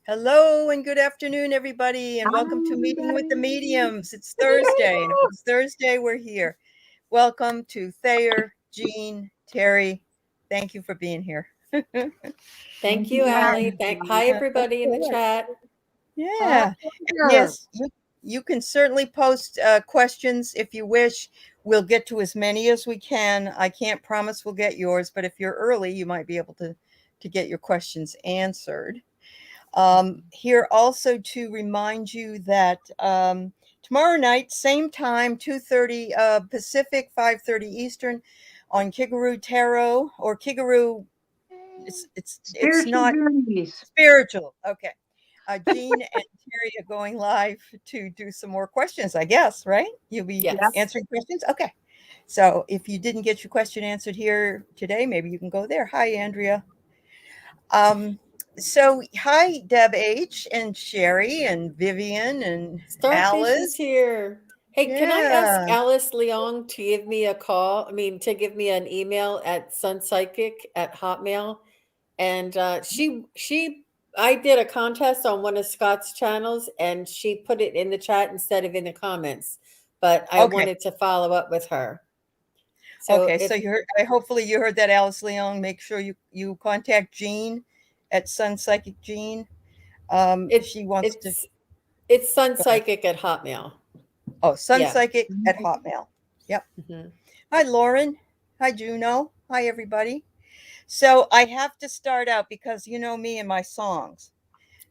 Hello and good afternoon, everybody, and Hi, welcome to Meeting with the everybody. Mediums. It's Thursday, and if it's Thursday, we're here. Welcome to Thayer, Jean, Teri. Thank you for being here. Thank Thank you, you, Allie. Hi, Allie. everybody in the chat. Yeah. And Pleasure. yes, you can certainly post questions if you wish. We'll get to as many as we can. I can't promise we'll get yours, but if you're early, you might be able to get your questions answered. Here also to remind you that tomorrow night, same time, 2:30 Pacific, 5:30 Eastern, on Kigaroo Tarot or Kigaroo. It's Spiritual not journeys. spiritual. Okay. Jean and Terry are going live to do some more questions, I guess, right? You'll be Yes. answering questions? Okay. So if you didn't get your question answered here today, maybe you can go there. Hi, Andrea. So hi, Deb H and Sherry and Vivian and Starfish is Alice. here. Hey, can I ask Yeah. Alice Leong to give me a call? To give me an email at sunpsychic@hotmail. And I did a contest on one of Scott's channels, and she put it in the chat instead of in the comments. But I Okay. wanted to follow up with her. So Okay. So you heard, hopefully you heard that, Alice Leong. Make sure you contact Jean at Sun Psychic Jean. She wants to. It's Go ahead. sunpsychic@hotmail. Oh, Sun Yeah. Psychic at Hotmail. Yep. Mhm. Hi, Lauren. Hi, Juno. Hi, everybody. So I have to start out because you know me and my songs.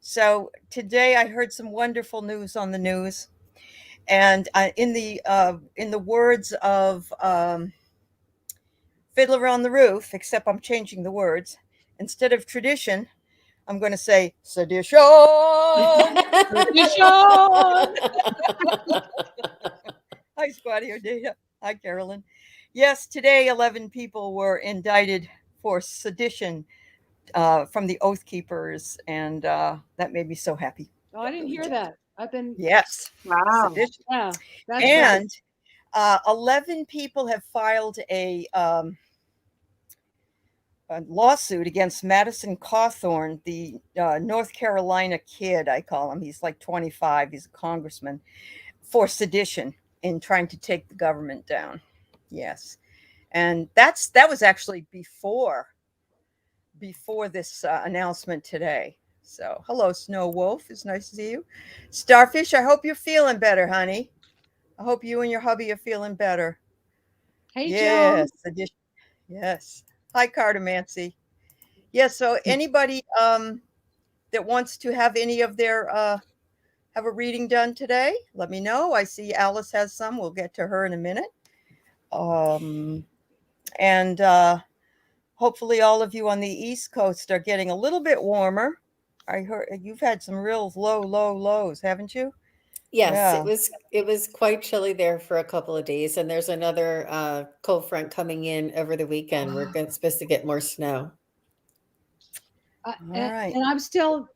So today I heard some wonderful news on the news, and in the words of Fiddler on the Roof, except I'm changing the words. Instead of tradition, I'm going to say sedition. Tradition. Hi, Squatty Data. Hi, Carolyn. Yes, today 11 people were indicted for sedition from the Oath Keepers, and that made me so happy. Oh, I didn't hear that. Yes, Wow. sedition. Yeah, that's And 11 people have filed a lawsuit against Madison Cawthorn, the North Carolina kid, I call him. He's like 25. He's a congressman, for sedition in trying to take the government down. Yes. And that was actually before this announcement today. So, hello, Snow Wolf. It's nice to see you. Starfish, I hope you're feeling better, honey. I hope you and your hubby are feeling better. Hey, Yes. Joan. Yes. Hi, Cartomancy. Yes. So, anybody that wants to have any of their have a reading done today, let me know. I see Alice has some. We'll get to her in a minute. And hopefully all of you on the East Coast are getting a little bit warmer. I heard you've had some real low lows, haven't you? Yes, Yeah. it was quite chilly there for a couple of days, and there's another cold front coming in over the weekend. We're supposed to get more snow. All right. And I'm still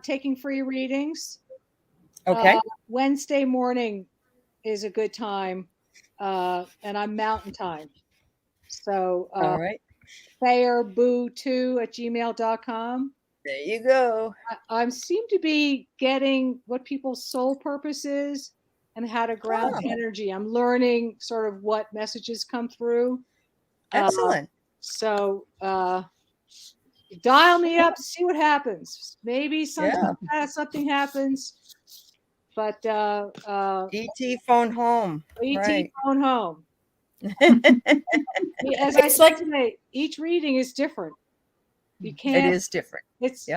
taking free readings. Okay. Wednesday morning is a good time, and I'm Mountain Time. So All right. ThayerBoo2@gmail.com. There you go. I seem to be getting what people's soul purpose is and how to ground energy. I'm learning sort of what messages come through. Excellent. So dial me up, see what happens. Maybe something happens. But ET phone home. ET Right. phone home. As I said today, each reading is different. You can't. It is different. It's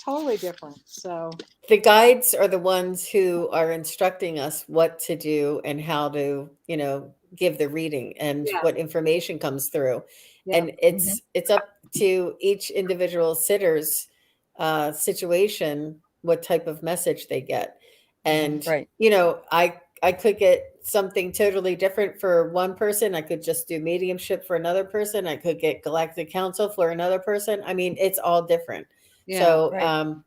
totally different. So the guides are the ones who are instructing us what to do and how to, give the reading and what information comes through. Yeah. And it's up to each individual sitter's situation, what type of message they get. And, I could get something totally different for one person. I could just do mediumship for another person. I could get galactic council for another person. I mean, it's all different. Yeah, so,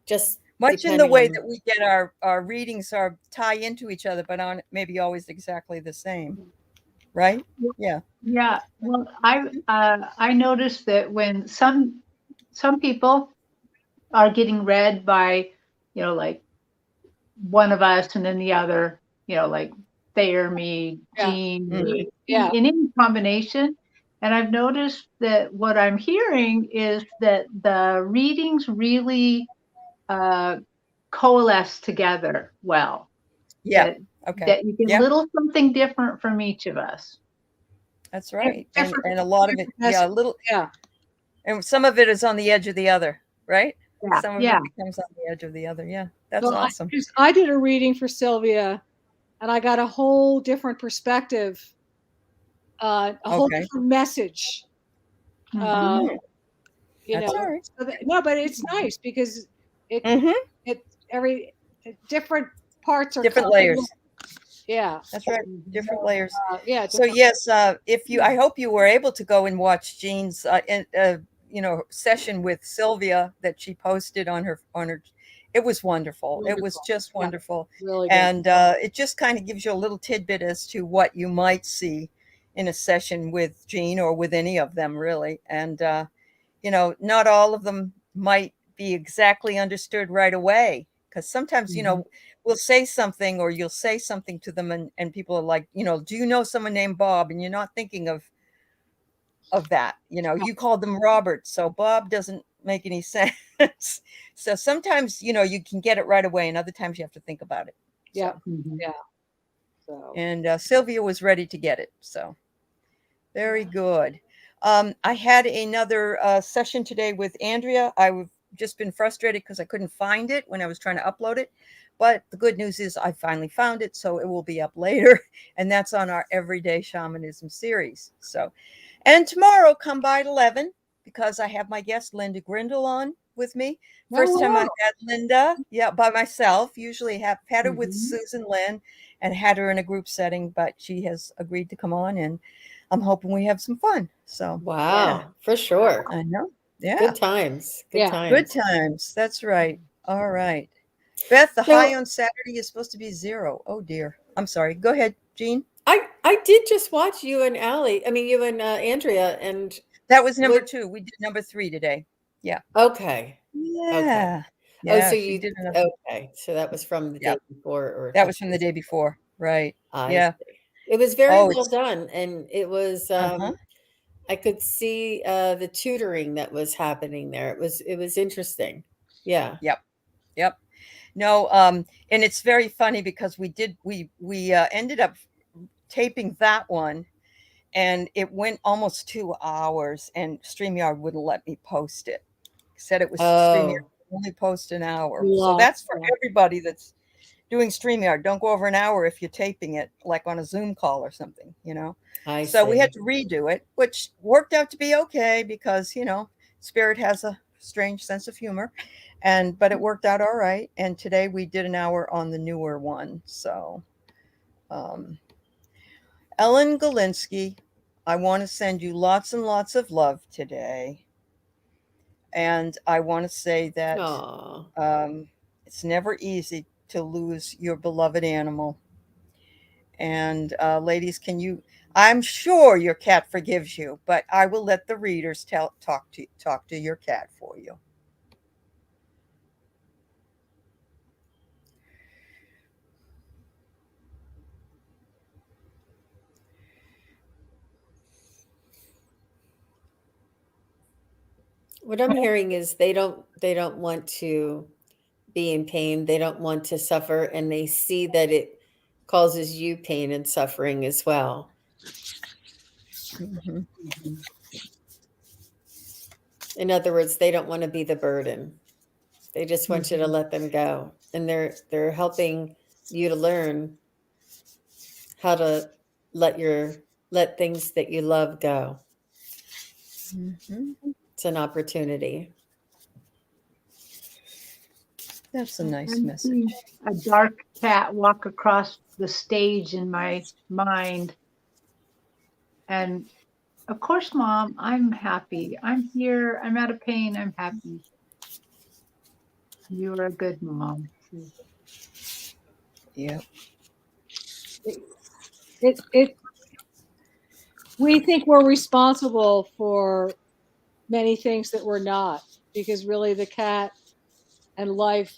just much in the way that we get our readings are tie into each other, but aren't maybe always exactly the same. Right? Yeah. Yeah. Well, I noticed that when some people are getting read by, like one of us and then the other, like Thayer, me, Jean, in any combination. And I've noticed that what I'm hearing is that the readings really coalesce together well. Yeah. Okay. That you get a little something different from each of us. That's right. And a lot of it, a little. Yeah. And some of it is on the edge of the other, right? Yeah. Some of it becomes on the edge of the other. Yeah. That's awesome. I did a reading for Sylvia, and I got a whole different perspective, a whole different message. That's all right. No, but it's nice because every different parts are different layers. Yeah, that's right. Different layers. So different yes, I hope you were able to go and watch Jean's, session with Sylvia that she posted on her. It was wonderful. It was just wonderful. Really good. And it just kind of gives you a little tidbit as to what you might see in a session with Jean or with any of them, really. And not all of them might be exactly understood right away, because sometimes we'll say something, or you'll say something to them, and people are like, do you know someone named Bob? And you're not thinking of that. You called them Robert, so Bob doesn't make any sense. So sometimes you can get it right away, and other times you have to think about it. Yeah. So. Yeah. So. And Sylvia was ready to get it, so very good. I had another session today with Andrea. I've just been frustrated because I couldn't find it when I was trying to upload it. But the good news is I finally found it, so it will be up later. And that's on our Everyday Shamanism series. So, and tomorrow, come by at 11, because I have my guest, Linda Grindle, on with me. First time I've had Linda, by myself. Usually have had her with Susan Lynn and had her in a group setting, but she has agreed to come on, and I'm hoping we have some fun. So wow, for sure. I know. Yeah. Good times. Good times. Good times. That's right. All right. Beth, the high on Saturday is supposed to be 0. Oh dear. I'm sorry. Go ahead, Jean. I did just watch you and Andrea, and that was number 2. We did number 3 today. Yeah. Okay. Yeah. Okay. Yeah, so you did okay. So that was from the day before, or that was from the day before, right? Yeah. It was very well done, and it was I could see the tutoring that was happening there. It was interesting. Yeah. Yep. No, and it's very funny because we ended up taping that one, and it went almost 2 hours, and StreamYard wouldn't let me post it. Said it was StreamYard only post an hour. So that's for everybody that's doing StreamYard. Don't go over an hour if you're taping it like on a Zoom call or something, So we had to redo it, which worked out to be okay because, Spirit has a strange sense of humor, but it worked out all right. And today we did an hour on the newer one. So, Ellen Galinsky, I want to send you lots and lots of love today. And I want to say that it's never easy to lose your beloved animal. And ladies, I'm sure your cat forgives you, but I will let the readers talk to your cat for you. What I'm hearing is they don't want to be in pain. They don't want to suffer, and they see that it causes you pain and suffering as well. Mm-hmm. In other words, they don't want to be the burden. They just want you to let them go. And they're helping you to learn how to let things that you love go. Mm-hmm. It's an opportunity. That's a nice message. A dark cat walk across the stage in my mind. And of course, Mom, I'm happy. I'm here. I'm out of pain. I'm happy. You're a good mom. Yeah. We think we're responsible for many things that we're not, because really the cat and life,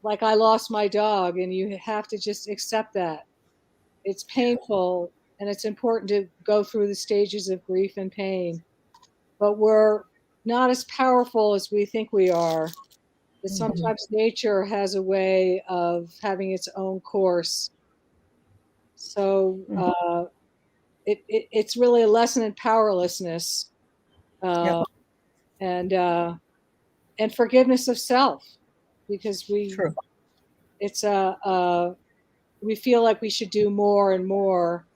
like I lost my dog, and you have to just accept that. It's painful, and it's important to go through the stages of grief and pain, but we're not as powerful as we think we are. That sometimes nature has a way of having its own course. So it's really a lesson in powerlessness, and forgiveness of self, because True. it's we feel like we should do more and more,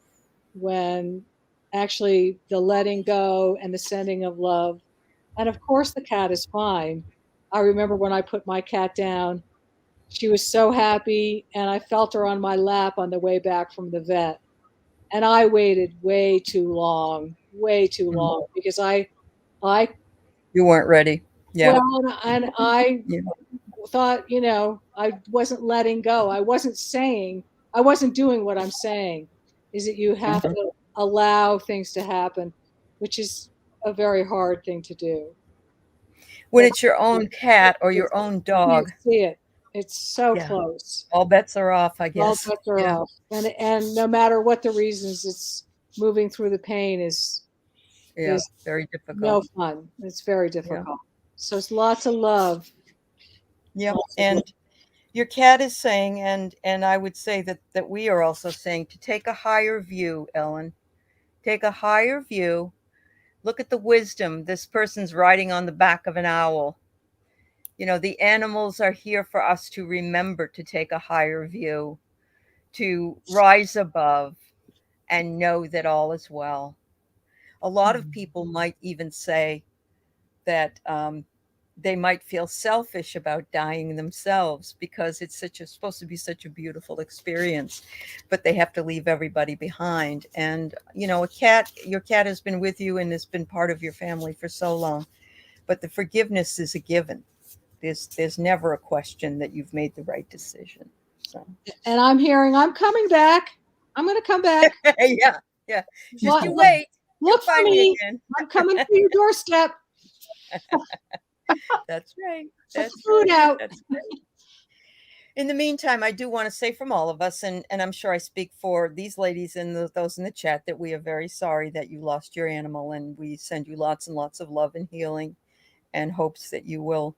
when actually the letting go and the sending of love. And of course the cat is fine. I remember when I put my cat down, she was so happy, and I felt her on my lap on the way back from the vet. And I waited way too long, because I You weren't ready. Yeah. well, and I Yeah. thought, I wasn't letting go. I wasn't doing what I'm saying, is that you have to allow things to happen, which is a very hard thing to do. When But it's your own cat or your own you dog, can't see it. It's so yeah, close. all bets are off, I All guess. bets are Yeah. off. And no matter what the reasons, it's moving through the pain is Very difficult. no fun. It's very difficult. So it's lots of love. Yep. Lots of And love. your cat is saying, and I would say that we are also saying, to take a higher view, Ellen. Take a higher view. Look at the wisdom. This person's riding on the back of an owl. The animals are here for us to remember to take a higher view, to rise above and know that all is well. A lot of people might even say that they might feel selfish about dying themselves, because it's supposed to be such a beautiful experience, but they have to leave everybody behind. And your cat has been with you and has been part of your family for so long, but the forgiveness is a given. There's never a question that you've made the right decision. So, and I'm hearing, I'm coming back. I'm going to come back. yeah. Just you wait. Look for me. Again. I'm coming to your doorstep. That's right. Put the food out. That's right. In the meantime, I do want to say from all of us, and I'm sure I speak for these ladies and those in the chat, that we are very sorry that you lost your animal, and we send you lots and lots of love and healing, and hopes that you will,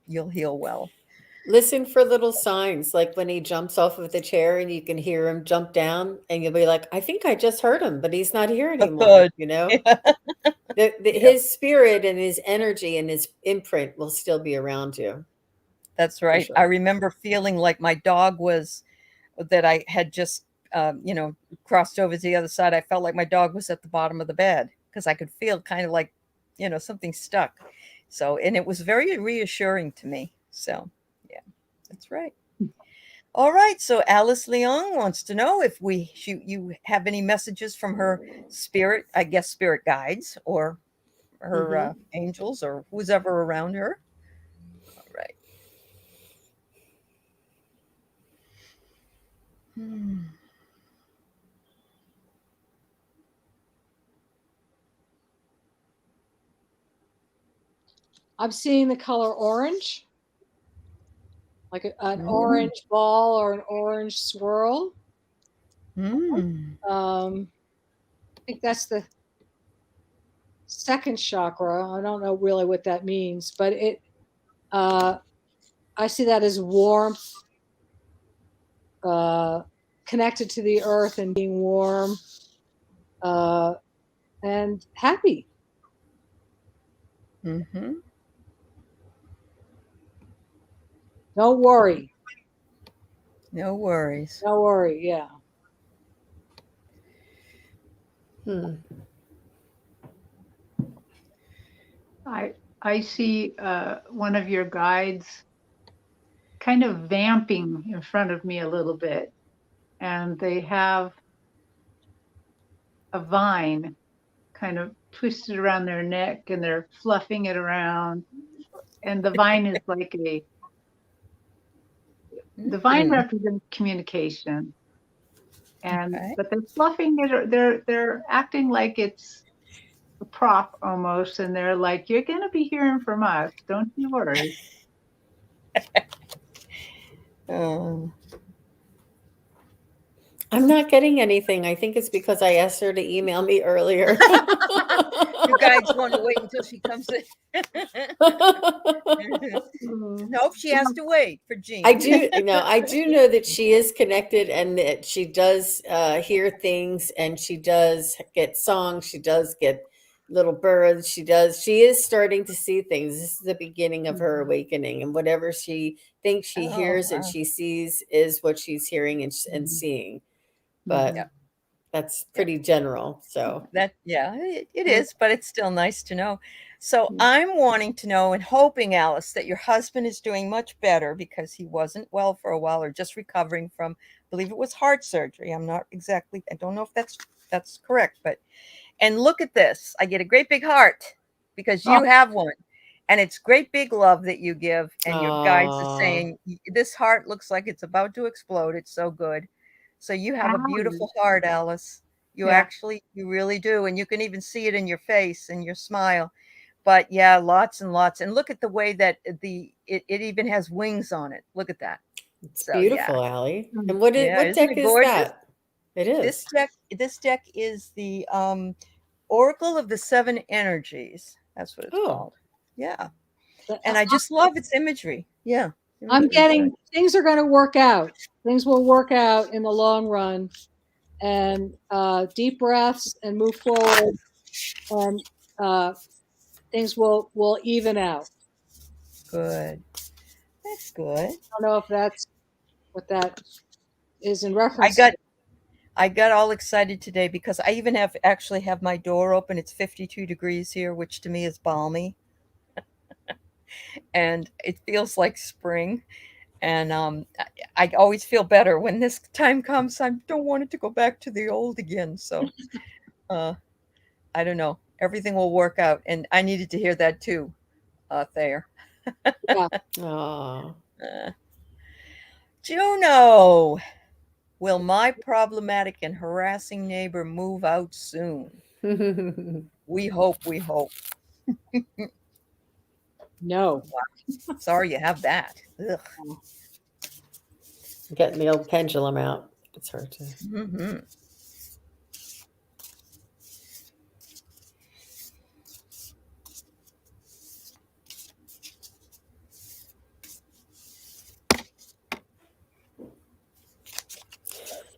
you'll heal well. Listen for little signs, like when he jumps off of the chair and you can hear him jump down, and you'll be like, I think I just heard him, but he's not here anymore. His spirit and his energy and his imprint will still be around you. That's right. Sure. I remember feeling like my dog that I had just, crossed over to the other side. I felt like my dog was at the bottom of the bed, because I could feel kind of like, something stuck. So, and it was very reassuring to me. So, yeah, that's right. All right. So Alice Leong wants to know if you have any messages from her spirit, I guess spirit guides, or her angels, or who's ever around her. All right. I'm seeing the color orange, like an orange ball or an orange swirl. I think that's the second chakra. I don't know really what that means, but I see that as warmth, connected to the earth and being warm, and happy. Don't worry. No worries. No worry. Yeah. I see one of your guides kind of vamping in front of me a little bit, and they have a vine kind of twisted around their neck, and they're fluffing it around, and the vine is like the vine represents communication, and but they're fluffing it, they're acting like it's a prop almost, and they're like, you're going to be hearing from us, don't you worry. Oh. I'm not getting anything. I think it's because I asked her to email me earlier. You guys want to wait until she comes in? Nope, she has to wait for Jean. I do know that she is connected and that she does hear things, and she does get songs. She does get little birds. She is starting to see things. This is the beginning of her awakening, and whatever she thinks she hears and Wow. she sees is what she's hearing and seeing. But Yep. that's pretty general. So That, yeah, it is, but it's still nice to know. So I'm wanting to know and hoping, Alice, that your husband is doing much better, because he wasn't well for a while, or just recovering from, I believe it was heart surgery. I don't know if that's correct, but, and look at this. I get a great big heart because you have one. And it's great big love that you give. And your guides are saying, this heart looks like it's about to explode. It's so good. So you have a beautiful heart, Alice. You really do. And you can even see it in your face and your smile. But yeah, lots and lots. And look at the way that it even has wings on it. Look at that. it's beautiful, Allie. And what isn't deck it is gorgeous? that? It is. This deck is the Oracle of the Seven Energies. That's what it's called. Yeah. And I just love its imagery. Yeah. I'm getting, things are going to work out. Things will work out in the long run. And deep breaths and move forward, and things will even out. Good. That's good. I don't know if that's what that is in reference to. I got all excited today because I even actually have my door open. It's 52 degrees here, which to me is balmy. And it feels like spring. And I always feel better when this time comes. I don't want it to go back to the old again. So I don't know. Everything will work out. And I needed to hear that too, Thayer. Yeah. Juno, will my problematic and harassing neighbor move out soon? We hope. No. Wow. Sorry you have that. Ugh. Getting the old pendulum out. It's hard to. Mm-hmm.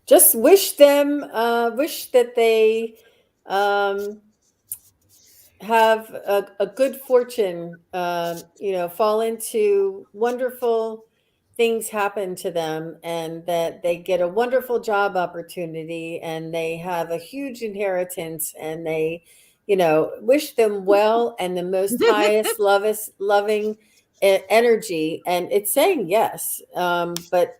Just wish that they have a good fortune, fall into wonderful things happen to them, and that they get a wonderful job opportunity, and they have a huge inheritance, and they, wish them well, and the most highest loving energy. And it's saying yes, but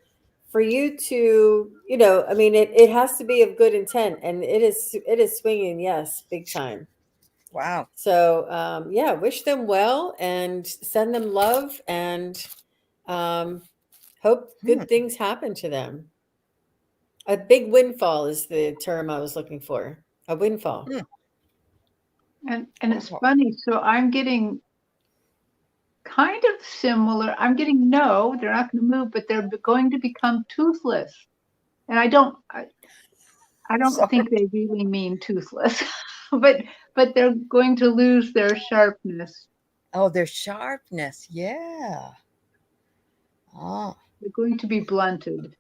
for you to, it has to be of good intent, and it is swinging yes big time. Wow. So wish them well and send them love, and hope good things happen to them. A big windfall is the term I was looking for. A windfall. And it's funny. So I'm getting kind of similar. I'm getting no, they're not going to move, but they're going to become toothless. And I don't think they really mean toothless, but they're going to lose their sharpness. Oh, their sharpness. Yeah. Oh. They're going to be blunted.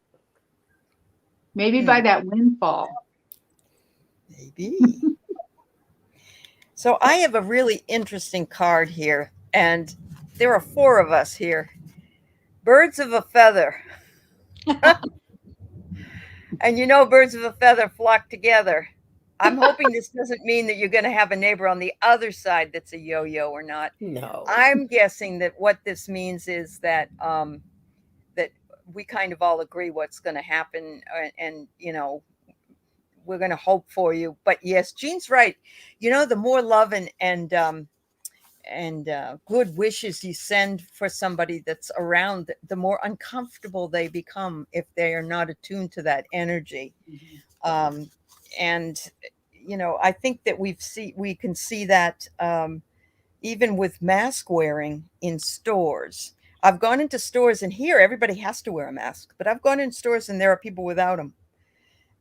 Maybe by that windfall. Maybe. So I have a really interesting card here, and there are 4 of us here. Birds of a feather. And birds of a feather flock together. I'm hoping this doesn't mean that you're going to have a neighbor on the other side that's a yo-yo or not. No. I'm guessing that what this means is that that we kind of all agree what's going to happen, and we're going to hope for you. But yes, Jean's right. The more love and good wishes you send for somebody that's around, the more uncomfortable they become if they are not attuned to that energy. And I think that we can see that even with mask wearing in stores. I've gone into stores, and here everybody has to wear a mask, but I've gone in stores and there are people without them.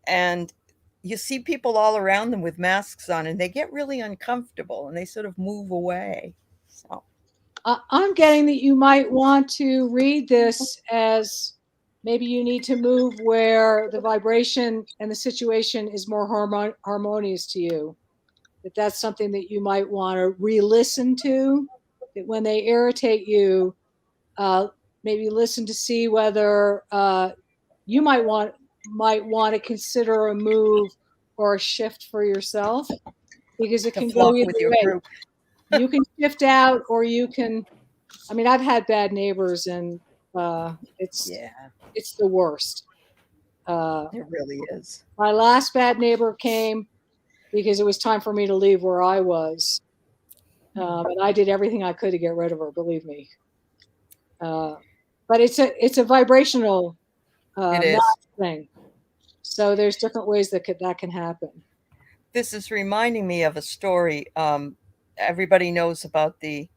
And you see people all around them with masks on, and they get really uncomfortable and they sort of move away. So I'm getting that you might want to read this as maybe you need to move where the vibration and the situation is more harmonious to you. That that's something that you might want to re-listen to. That when they irritate you, maybe listen to see whether you might want to consider a move or a shift for yourself, because it can go either with your way. group. You can shift out, or you can. I mean, I've had bad neighbors, and it's the worst. It really is. My last bad neighbor came because it was time for me to leave where I was, and I did everything I could to get rid of her. Believe me. But it's a vibrational thing. So there's different ways that can happen. This is reminding me of a story. Everybody knows about the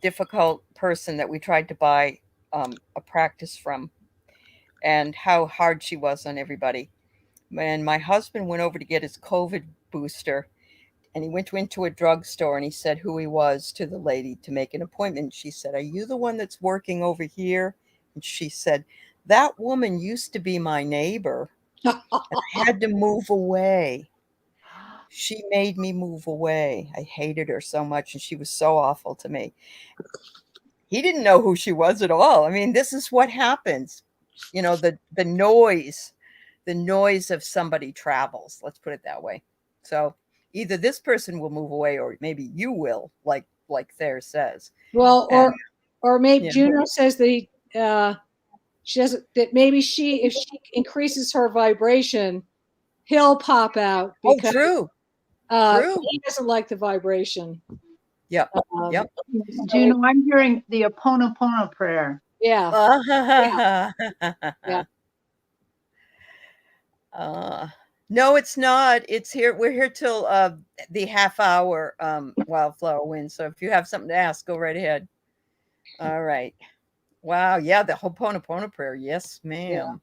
difficult person that we tried to buy a practice from, and how hard she was on everybody. When my husband went over to get his COVID booster, and he went into a drugstore, and he said who he was to the lady to make an appointment. She said, "Are you the one that's working over here?" And she said, "That woman used to be my neighbor. I had to move away. She made me move away. I hated her so much, and she was so awful to me." He didn't know who she was at all. I mean, this is what happens. You know, the noise of somebody travels. Let's put it that way. So either this person will move away, or maybe you will, like Thayer says. Well, or maybe Juno says that she doesn't. That maybe if she increases her vibration, he'll pop out because true. He doesn't like the vibration. Yep. Juno, I'm hearing the Ho'oponopono prayer. Yeah. No, it's not. It's here. We're here till the half hour Wildflower Wind. So if you have something to ask, go right ahead. All right. Wow. Yeah, the Ho'oponopono prayer. Yes, ma'am.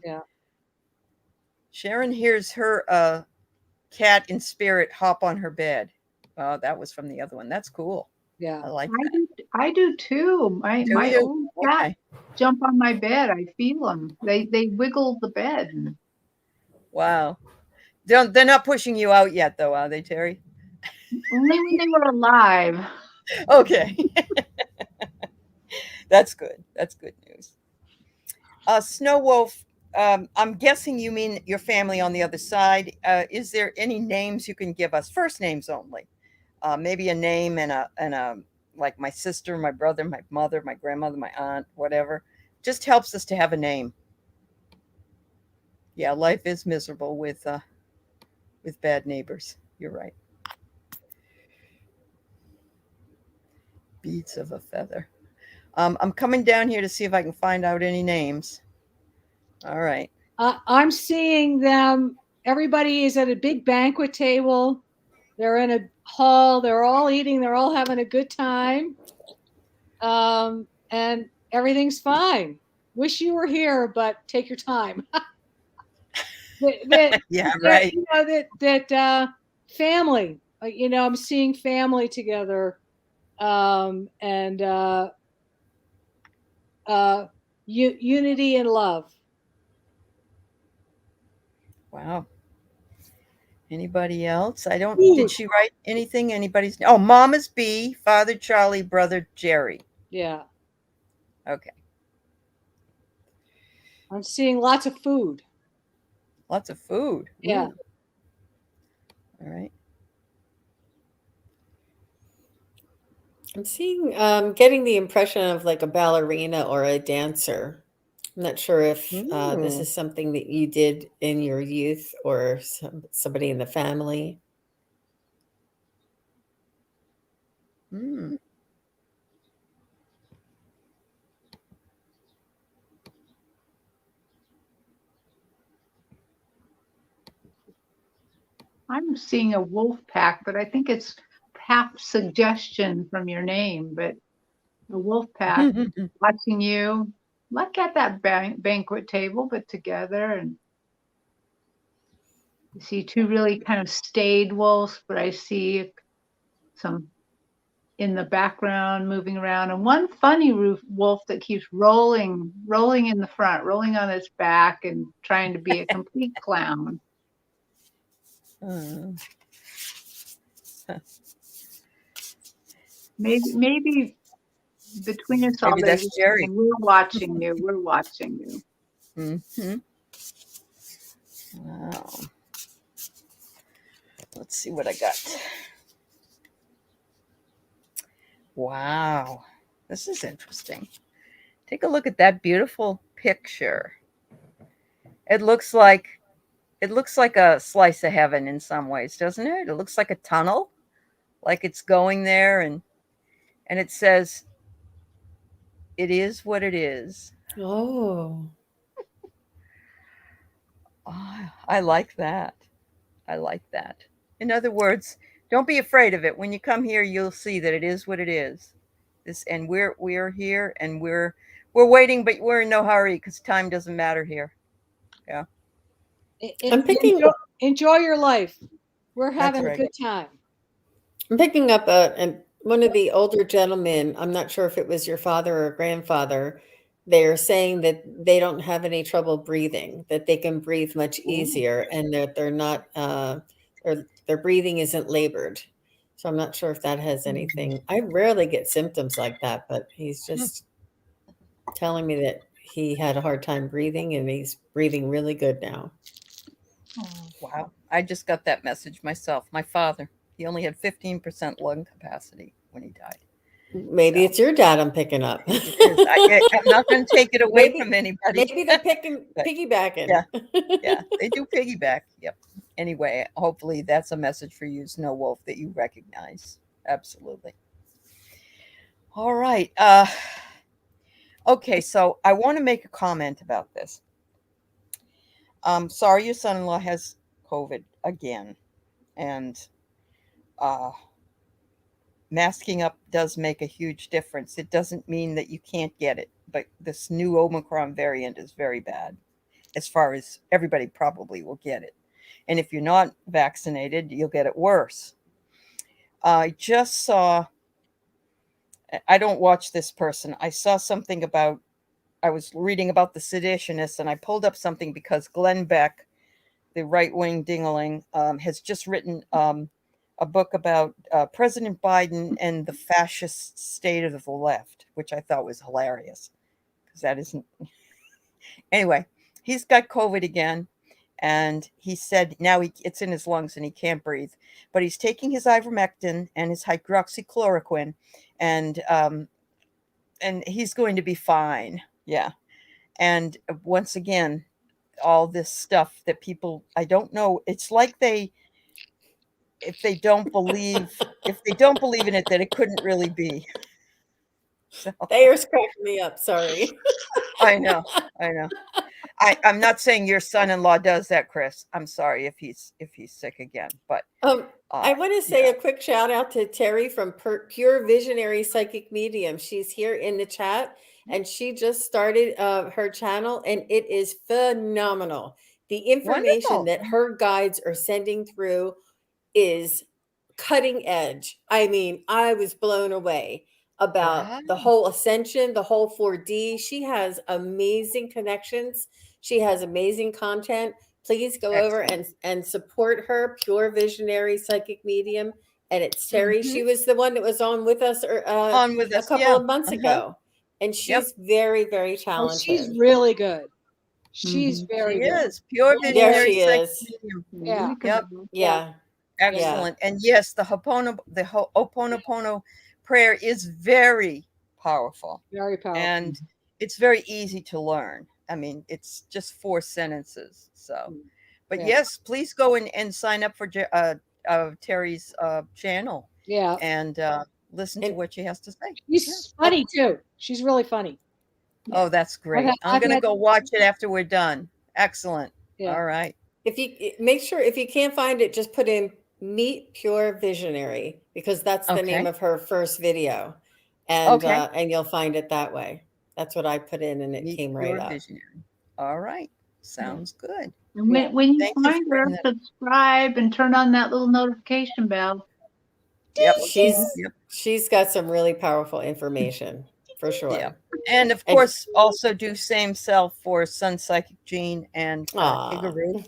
Yeah. Sharon hears her cat in spirit hop on her bed. Oh, that was from the other one. That's cool. Yeah. I like that. I do too. My old cat jump on my bed. I feel them. They wiggle the bed. Wow. They're not pushing you out yet, though, are they, Teri? Only when they were alive. Okay. That's good. That's good news. Snow Wolf, I'm guessing you mean your family on the other side. Is there any names you can give us? First names only. Maybe a name and a like my sister, my brother, my mother, my grandmother, my aunt, whatever. Just helps us to have a name. Yeah, life is miserable with bad neighbors. You're right. Beads of a feather. I'm coming down here to see if I can find out any names. All right. I'm seeing them. Everybody is at a big banquet table. They're in a hall. They're all eating. They're all having a good time. And everything's fine. Wish you were here, but take your time. Yeah, right. You know, that family. You know, I'm seeing family together, and unity and love. Wow. Anybody else? Did she write anything? Anybody's? Oh, Mama's B, Father Charlie, Brother Jerry. Yeah. Okay. I'm seeing lots of food. Lots of food. Yeah. Ooh. All right. I'm seeing, getting the impression of like a ballerina or a dancer. I'm not sure if this is something that you did in your youth or somebody in the family. I'm seeing a wolf pack, but I think it's half suggestion from your name, but a wolf pack watching you, like at that banquet table, but together. And you see two really kind of staid wolves, but I see some in the background moving around, and one funny wolf that keeps rolling in the front, rolling on its back and trying to be a complete clown. Maybe between us all, Maybe that's Jerry. we're watching you. We're watching you. Mm-hmm. Wow. Let's see what I got. Wow. This is interesting. Take a look at that beautiful picture. It looks like a slice of heaven in some ways, doesn't it? It looks like a tunnel, like it's going there, and it says, "It is what it is." Oh. Oh, I like that. I like that. In other words, don't be afraid of it. When you come here, you'll see that it is what it is. And we're here, and we're waiting, but we're in no hurry because time doesn't matter here. Yeah. Enjoy your life. We're having right. a good time. I'm picking up one of the older gentlemen. I'm not sure if it was your father or grandfather. They're saying that they don't have any trouble breathing, that they can breathe much easier, and that they're not their breathing isn't labored. So I'm not sure if that has anything. I rarely get symptoms like that, but he's just telling me that he had a hard time breathing, and he's breathing really good now. Oh, wow. I just got that message myself. My father, he only had 15% lung capacity when he died. Maybe it's your dad I'm picking up. I'm not going to take it away from anybody. Maybe they're piggybacking. Yeah, they do piggyback. Yep. Anyway, hopefully that's a message for you, Snow Wolf, that you recognize. Absolutely. All right. Okay, so I want to make a comment about this. Sorry, your son-in-law has COVID again, and masking up does make a huge difference. It doesn't mean that you can't get it, but this new Omicron variant is very bad, as far as everybody probably will get it. And if you're not vaccinated, you'll get it worse. I just saw, I don't watch this person. I saw something about, I was reading about the seditionists, and I pulled up something because Glenn Beck, the right-wing dingaling, has just written a book about President Biden and the fascist state of the left, which I thought was hilarious, because that isn't. Anyway, he's got COVID again, and he said now it's in his lungs and he can't breathe, but he's taking his ivermectin and his hydroxychloroquine, and he's going to be fine. Yeah. And once again, all this stuff that people, I don't know, it's like if they don't believe in it, that it couldn't really be. So Thayer's cracking me up. Sorry. I know. I'm not saying your son-in-law does that, Chris. I'm sorry if he's sick again, but I want to say a quick shout out to Teri from Pure Visionary Psychic Medium. She's here in the chat, and she just started her channel, and it is phenomenal. The information that her guides are sending through is cutting edge. I mean, I was blown away about the whole ascension, the whole 4D. She has amazing connections. She has amazing content. Please go over and support her, Pure Visionary Psychic Medium. And it's Teri. She was the one that was on with us a couple of months ago. And she's very, very talented. She's really good. She's very good. Is Pure Visionary she Psychic is. Medium. Yeah. Yep. Yeah. Excellent. And yes, the Ho'oponopono prayer is very powerful. Very powerful. And it's very easy to learn. I mean, it's just 4 sentences. So, but yes, please go and sign up for Teri's channel. Yeah. And listen to what she has to say. She's funny too. She's really funny. Oh, that's great. I'm going to go watch it after we're done. Excellent. Yeah. All right. If you make sure, if you can't find it, just put in Meet Pure Visionary, because that's the name of her first video. and you'll find it that way. That's what I put in, and it Meet came right your up. visionary. All right. Sounds good. And when you Thank you for find her, bringing that up. subscribe and turn on that little notification bell. Yep. She's got some really powerful information for sure. Yeah. And of course, also do same self for Sun Psychic Jean and Gigaroo.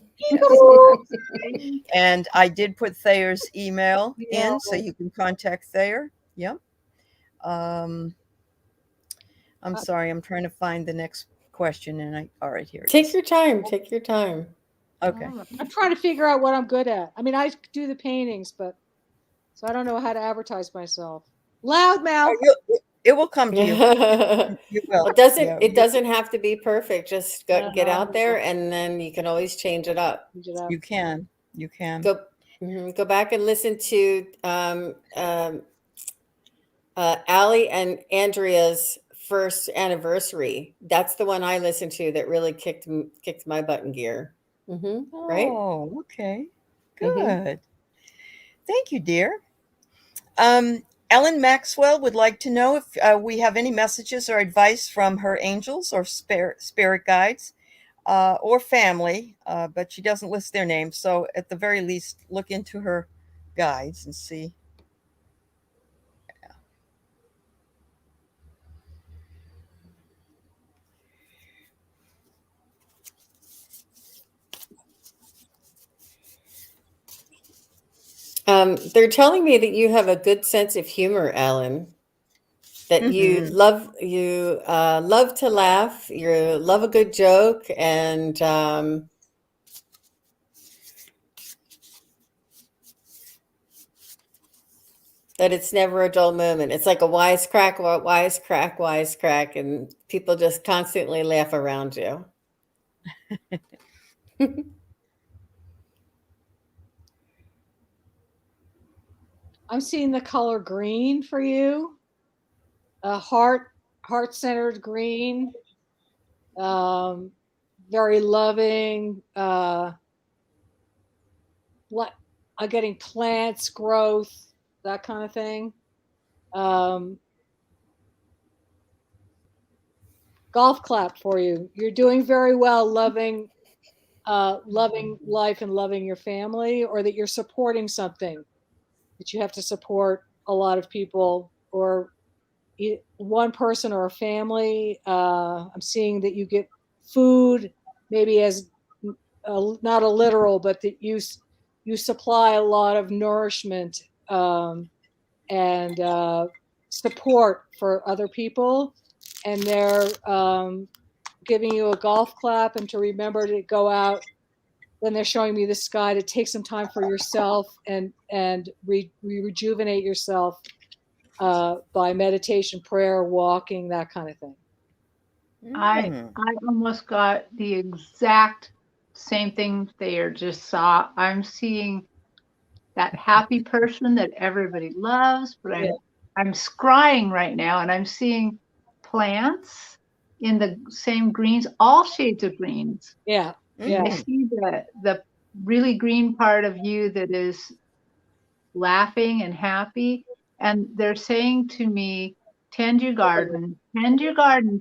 And I did put Thayer's email in, so you can contact Thayer. Yep. I'm sorry, I'm trying to find the next question, and all right, here it is. Take your time. Take your time. Okay. I'm trying to figure out what I'm good at. I mean, I do the paintings, but so I don't know how to advertise myself. Loudmouth. It will come to you. You will. It doesn't have to be perfect. Just get out there, and then you can always change it up. You can. Go back and listen to Allie and Andrea's first anniversary. That's the one I listened to that really kicked my butt in gear. Right? Oh, okay. Good. Thank you, dear. Ellen Maxwell would like to know if we have any messages or advice from her angels or spirit guides or family, but she doesn't list their names. So at the very least, look into her guides and see. They're telling me that you have a good sense of humor, Ellen. That you love to laugh. You love a good joke, and that it's never a dull moment. It's like a wisecrack, and people just constantly laugh around you. I'm seeing the color green for you. A heart-centered green. Very loving. Getting plants, growth, that kind of thing. Golf clap for you. You're doing very well, loving life and loving your family, or that you're supporting something. That you have to support a lot of people or one person or a family. I'm seeing that you get food, maybe as not a literal, but that you supply a lot of nourishment and support for other people, and they're giving you a golf clap and to remember to go out. Then they're showing me the sky to take some time for yourself and rejuvenate yourself by meditation, prayer, walking, that kind of thing. I almost got the exact same thing Thayer just saw. I'm seeing that happy person that everybody loves, but I'm scrying right now, and I'm seeing plants in the same greens, all shades of greens. Yeah. I see the really green part of you that is laughing and happy. And they're saying to me, tend your garden,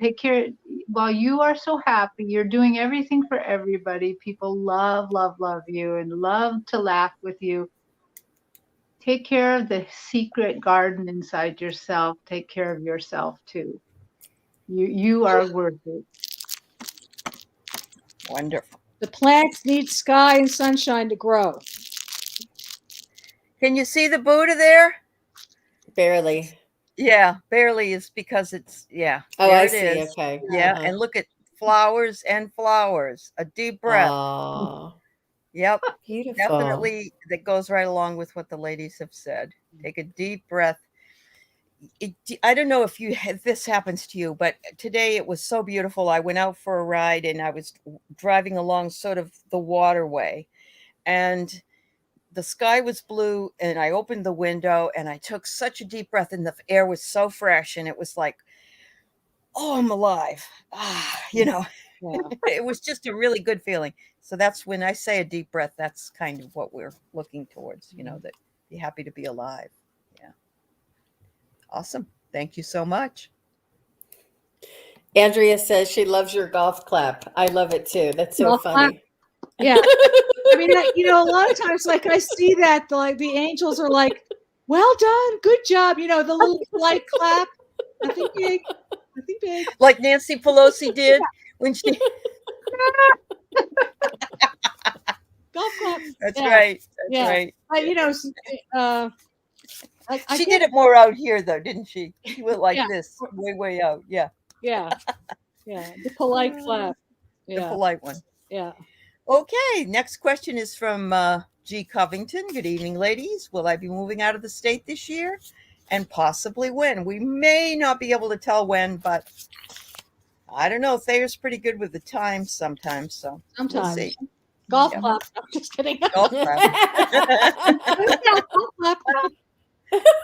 take care. While you are so happy, you're doing everything for everybody. People love you and love to laugh with you. Take care of the secret garden inside yourself. Take care of yourself too. You are worth it. Wonderful. The plants need sky and sunshine to grow. Can you see the Buddha there? Barely. Yeah, barely is because it's, Oh, I see. Okay. Yeah, and look at flowers and flowers. A deep breath. Oh, yep. Beautiful. Definitely, that goes right along with what the ladies have said. Take a deep breath. I don't know if this happens to you, but today it was so beautiful. I went out for a ride and I was driving along sort of the waterway, and the sky was blue, and I opened the window and I took such a deep breath, and the air was so fresh, and it was like, oh, I'm alive. It was just a really good feeling. So that's when I say a deep breath, that's kind of what we're looking towards, that be happy to be alive. Yeah. Awesome. Thank you so much. Andrea says she loves your golf clap. I love it too. That's so Golf funny. clap? Yeah. I mean, a lot of times, like I see that, like the angels are like, "Well done, good job." The little polite clap. Nothing big. Nothing big. Like Nancy Pelosi did when she. Golf clap. That's right. That's right. She did it more out here, though, didn't she? She went like this, way out. Yeah. Yeah. The polite clap. The polite one. Yeah. Okay. Next question is from G. Covington. Good evening, ladies. Will I be moving out of the state this year? And possibly when? We may not be able to tell when, but I don't know. Thayer's pretty good with the time sometimes. So sometimes. We'll see. Golf clap. I'm just kidding. Golf clap.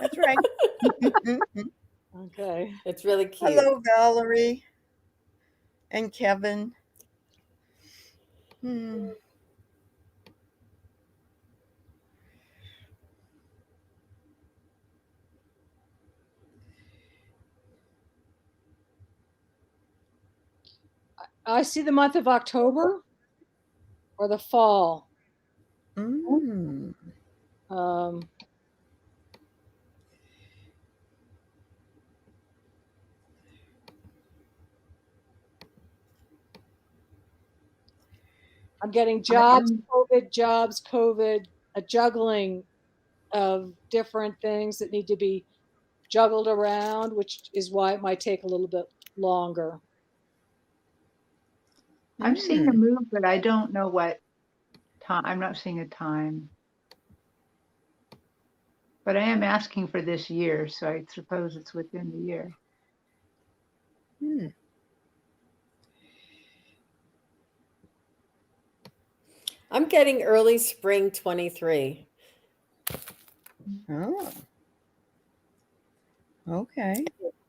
That's right. Okay. It's really cute. Hello, Valerie and Kevin. I see the month of October or the fall. I'm getting jobs, COVID, a juggling of different things that need to be juggled around, which is why it might take a little bit longer. I'm seeing a move, but I don't know what time. I'm not seeing a time. But I am asking for this year, so I suppose it's within the year. I'm getting early spring 23. Oh. Okay.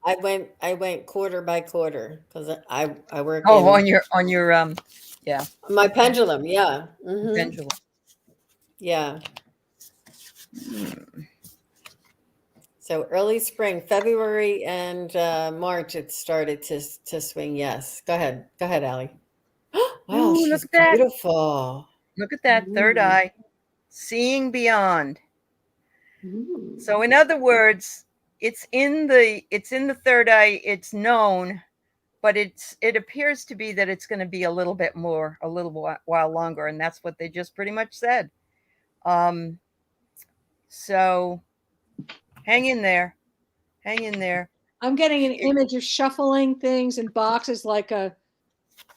I went quarter by quarter because I work. Oh, on your yeah. My pendulum, yeah. Mm-hmm. Pendulum. Yeah. So early spring, February and March, it started to swing. Yes. Go ahead, Allie. Wow, Ooh, she's look at that. beautiful. Look at that third eye, seeing beyond. So, in other words, it's in the third eye. It's known, but it appears to be that it's going to be a little while longer, and that's what they just pretty much said. So, hang in there. I'm getting an image of shuffling things in boxes like a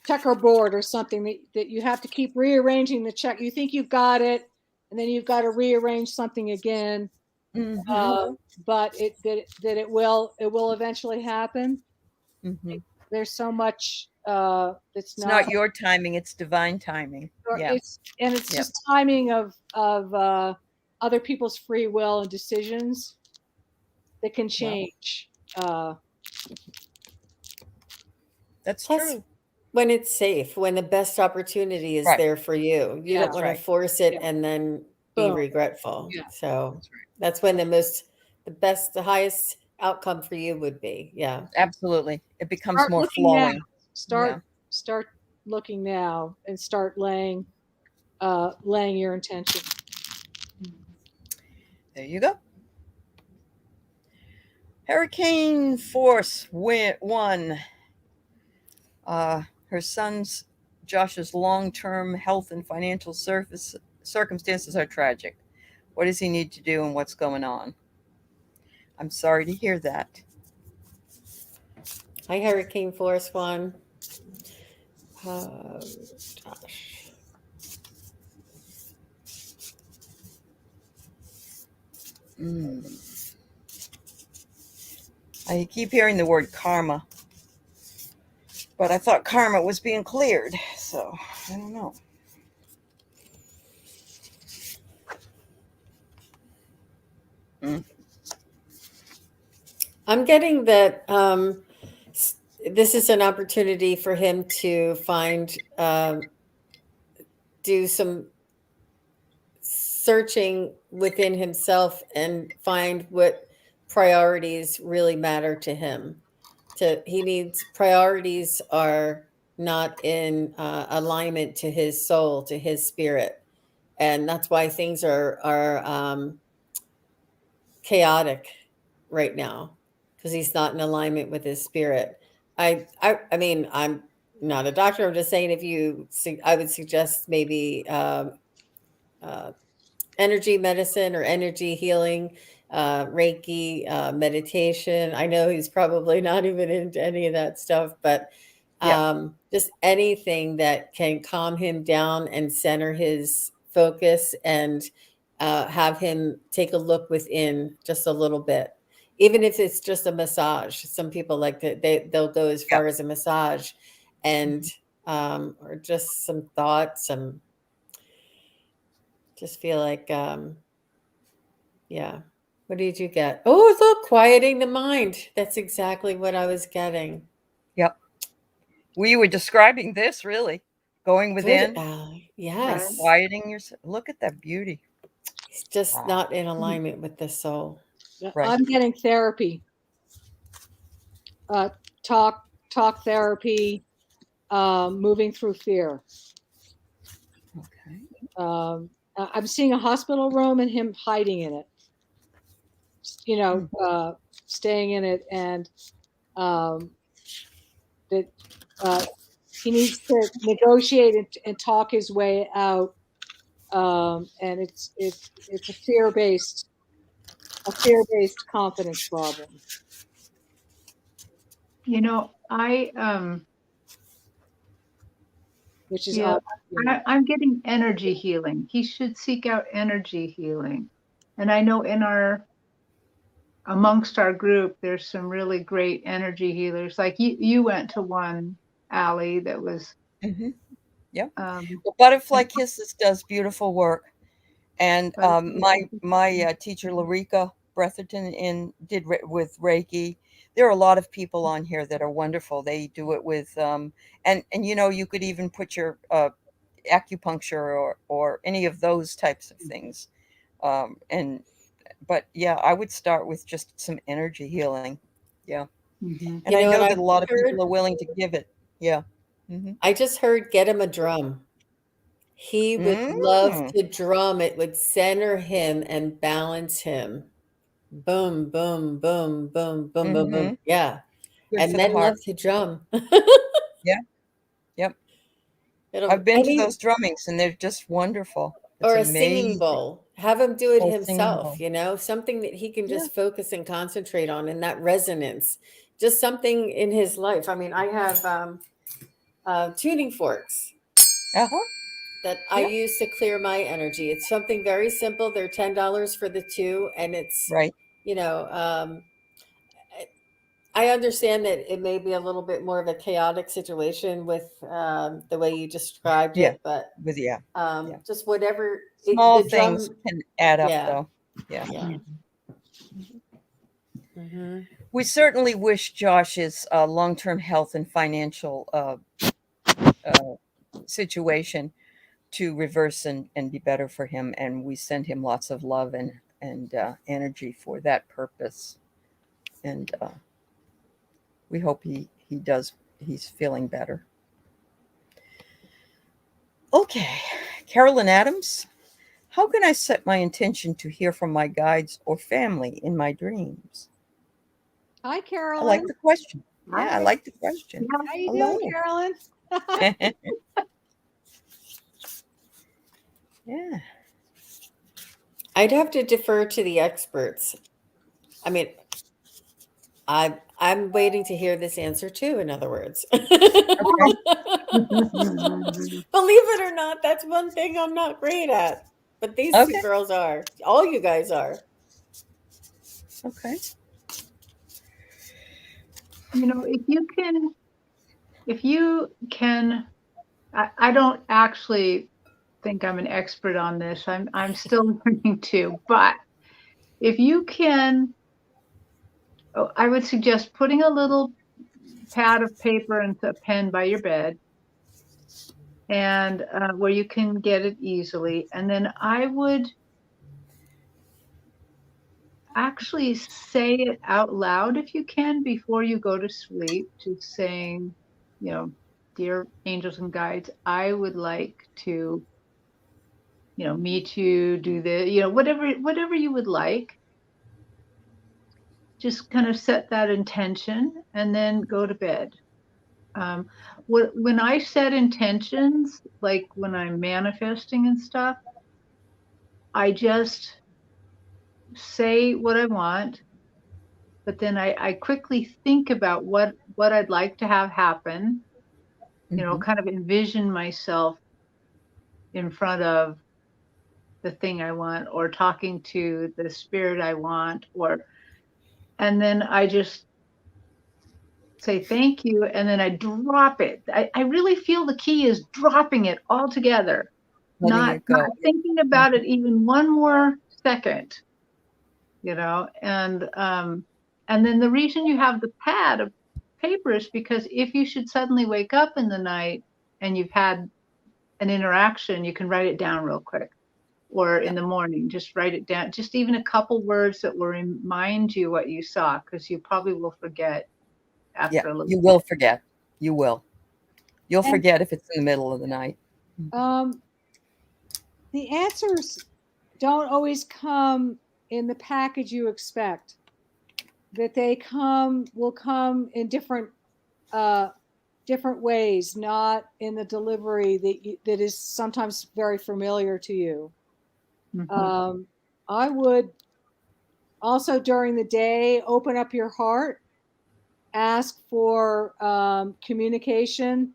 checkerboard or something that you have to keep rearranging the check. You think you've got it, and then you've got to rearrange something again. But it will eventually happen. There's so much it's not your timing, it's divine timing. It's just timing of other people's free will and decisions that can change. That's true. When it's safe, when the best opportunity is there for you. You don't want to force it and then be regretful. So that's when the highest outcome for you would be. Yeah. Absolutely. It becomes more flowing. Start looking now and start laying your intention. There you go. Hurricane Force 1. Her son's Josh's long-term health and financial circumstances are tragic. What does he need to do and what's going on? I'm sorry to hear that. Hi, Hurricane Force 1. Oh, gosh. I keep hearing the word karma, but I thought karma was being cleared, so I don't know. I'm getting that this is an opportunity for him to do some searching within himself and find what priorities really matter to him. He needs priorities are not in alignment to his soul, to his spirit, and that's why things are chaotic right now, because he's not in alignment with his spirit. I mean, I'm not a doctor. I'm just saying, I would suggest maybe energy medicine or energy healing, Reiki, meditation. I know he's probably not even into any of that stuff, but just anything that can calm him down and center his focus and have him take a look within just a little bit. Even if it's just a massage. Some people like to, they'll go as far as a massage, and or just some thoughts, just feel like, yeah. What did you get? Oh, look, quieting the mind. That's exactly what I was getting. Yep. We were describing this, really. Going within. Yes. Right? Quieting yourself. Look at that beauty. It's just not in alignment with the soul. Right. I'm getting therapy. Talk therapy, moving through fear. Okay. I'm seeing a hospital room and him hiding in it. Staying in it, and that he needs to negotiate and talk his way out. And it's a fear-based confidence problem. Which is I'm getting energy healing. He should seek out energy healing. And I know amongst our group, there's some really great energy healers. Like you went to one, Allie, that was. Mm-hmm. Yep. Well, Butterfly Kisses does beautiful work. And my teacher, Larica Bretherton, did with Reiki. There are a lot of people on here that are wonderful. They do it with, and you could even put your acupuncture or any of those types of things. But yeah, I would start with just some energy healing. Yeah. Mm-hmm. And I know that a lot of people are willing to give it. Yeah. Mm-hmm. I just heard, get him a drum. He would love to drum. It would center him and balance him. Boom, boom, boom, boom, boom, boom, boom. Yeah. And men love to drum. Yeah. Yep. I've been to those drummings and they're just wonderful. Or a singing bowl. Have him do it himself, something that he can just focus and concentrate on, and that resonance. Just something in his life. I mean, I have tuning forks that I use to clear my energy. It's something very simple. They're $10 for the two, and it's right. I understand that it may be a little bit more of a chaotic situation with the way you described it, but just whatever small things can add up, though. Yeah. Mm-hmm. We certainly wish Josh's long-term health and financial situation to reverse and be better for him, and we send him lots of love and energy for that purpose. And we hope he's feeling better. Okay, Carolyn Adams, how can I set my intention to hear from my guides or family in my dreams? Hi, Carolyn. I like the question. Yeah, I like the question. How you doing, Carolyn? Yeah. I'd have to defer to the experts. I mean, I'm waiting to hear this answer too, in other words. Okay. Believe it or not, that's one thing I'm not great at. But these two girls are. All you guys are. Okay. If you can, I don't actually think I'm an expert on this. I'm still learning too. But if you can, I would suggest putting a little pad of paper and a pen by your bed, and where you can get it easily. And then I would actually say it out loud if you can before you go to sleep, just saying, dear angels and guides, I would like to, me to do the, whatever you would like. Just kind of set that intention and then go to bed. When I set intentions, like when I'm manifesting and stuff, I just say what I want, but then I quickly think about what I'd like to have happen, kind of envision myself in front of the thing I want, or talking to the spirit I want, and then I just say thank you, and then I drop it. I really feel the key is dropping it all together, not thinking about it even one more second, and then the reason you have the pad of paper is because if you should suddenly wake up in the night and you've had an interaction, you can write it down real quick, or in the morning, just write it down, just even a couple words that will remind you what you saw, because you probably will forget after a little. You will forget. You'll forget if it's in the middle of the night. The answers don't always come in the package you expect. That they will come in different ways, not in the delivery that is sometimes very familiar to you. I would also, during the day, open up your heart, ask for communication,